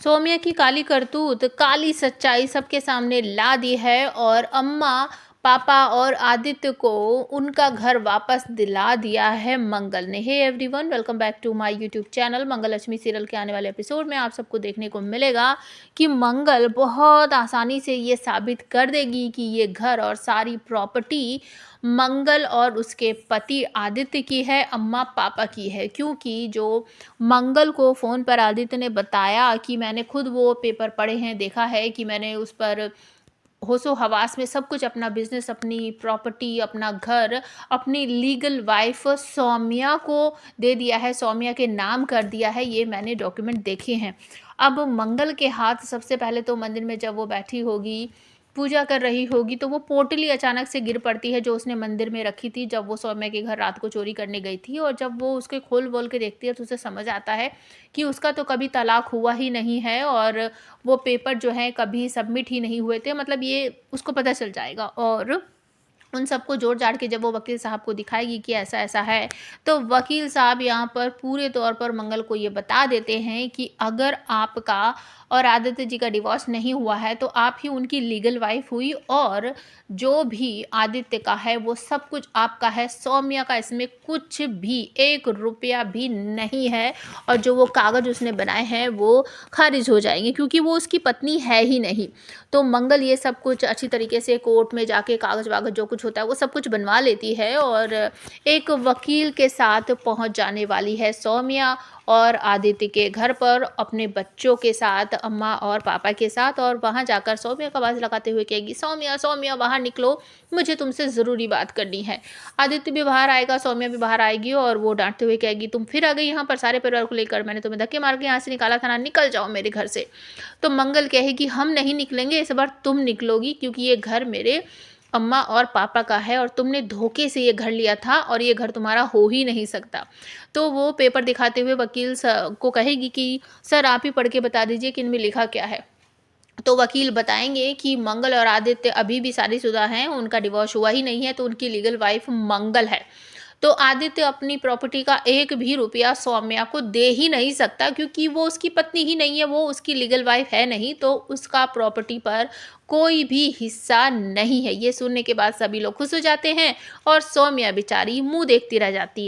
सौम्या की काली करतूत, काली सच्चाई सबके सामने ला दी है और अम्मा, पापा और आदित्य को उनका घर वापस दिला दिया है मंगल ने। Hey everyone, welcome back to my YouTube channel. Mangal Lakshmi serial के आने वाले एपिसोड में आप सबको देखने को मिलेगा कि मंगल बहुत आसानी से ये साबित कर देगी कि ये घर और सारी प्रॉपर्टी मंगल और उसके पति आदित्य की है, अम्मा पापा की है। क्योंकि जो मंगल को फ़ोन पर आदित्य ने बताया कि मैंने खुद वो पेपर पढ़े हैं, देखा है कि मैंने उस पर होशो हवास में सब कुछ, अपना बिजनेस, अपनी प्रॉपर्टी, अपना घर, अपनी लीगल वाइफ सौम्या को दे दिया है, सौम्या के नाम कर दिया है। ये मैंने डॉक्यूमेंट देखे हैं। अब मंगल के हाथ सबसे पहले तो मंदिर में जब वो बैठी होगी, पूजा कर रही होगी, तो वो पोटली अचानक से गिर पड़ती है जो उसने मंदिर में रखी थी जब वो सौम्या के घर रात को चोरी करने गई थी। और जब वो उसके खोल बोल के देखती है तो उसे समझ आता है कि उसका तो कभी तलाक हुआ ही नहीं है और वो पेपर जो है कभी सबमिट ही नहीं हुए थे। मतलब ये उसको पता चल जाएगा। और उन सबको जोड़ जाड़ के जब वो वकील साहब को दिखाएगी कि ऐसा ऐसा है, तो वकील साहब यहाँ पर पूरे तौर पर मंगल को ये बता देते हैं कि अगर आपका और आदित्य जी का डिवोर्स नहीं हुआ है तो आप ही उनकी लीगल वाइफ हुई और जो भी आदित्य का है वो सब कुछ आपका है। सौम्या का इसमें कुछ भी, 1 रुपया भी नहीं है। और जो वो कागज़ उसने बनाए हैं वो खारिज हो जाएंगे क्योंकि वो उसकी पत्नी है ही नहीं। तो मंगल ये सब कुछ अच्छी तरीके से कोर्ट में जाके कागज़ वागज़ जो कुछ होता है वो सब कुछ बनवा लेती है और एक वकील के साथ पहुंच जाने वाली है सौम्या और आदित्य के घर पर अपने बच्चों के साथ, अम्मा और पापा के साथ। और वहां जाकर सौम्या का आवाज़ लगाते हुए कहेगी, सौम्या सौम्या बाहर निकलो, मुझे तुमसे ज़रूरी बात करनी है। आदित्य भी बाहर आएगा, सौम्या भी बाहर आएगी और वो डांटते हुए कहेगी, तुम फिर आ गई यहाँ पर सारे परिवार को लेकर, मैंने तुम्हें धक्के मार के यहाँ से निकाला था ना, निकल जाओ मेरे घर से। तो मंगल कहेगी, हम नहीं निकलेंगे, इस बार तुम निकलोगी क्योंकि ये घर मेरे अम्मा और पापा का है और तुमने धोखे से ये घर लिया था और ये घर तुम्हारा हो ही नहीं सकता। तो वो पेपर दिखाते हुए वकील को कहेगी कि सर आप ही पढ़ के बता दीजिए कि इनमें लिखा क्या है। तो वकील बताएंगे कि मंगल और आदित्य अभी भी शादीशुदा हैं, उनका डिवोर्स हुआ ही नहीं है, तो उनकी लीगल वाइफ मंगल है। तो आदित्य अपनी प्रॉपर्टी का 1 भी रुपया सौम्या को दे ही नहीं सकता क्योंकि वो उसकी पत्नी ही नहीं है, वो उसकी लीगल वाइफ है नहीं, तो उसका प्रॉपर्टी पर कोई भी हिस्सा नहीं है। ये सुनने के बाद सभी लोग खुश हो जाते हैं और सौम्या बेचारी मुंह देखती रह जाती है।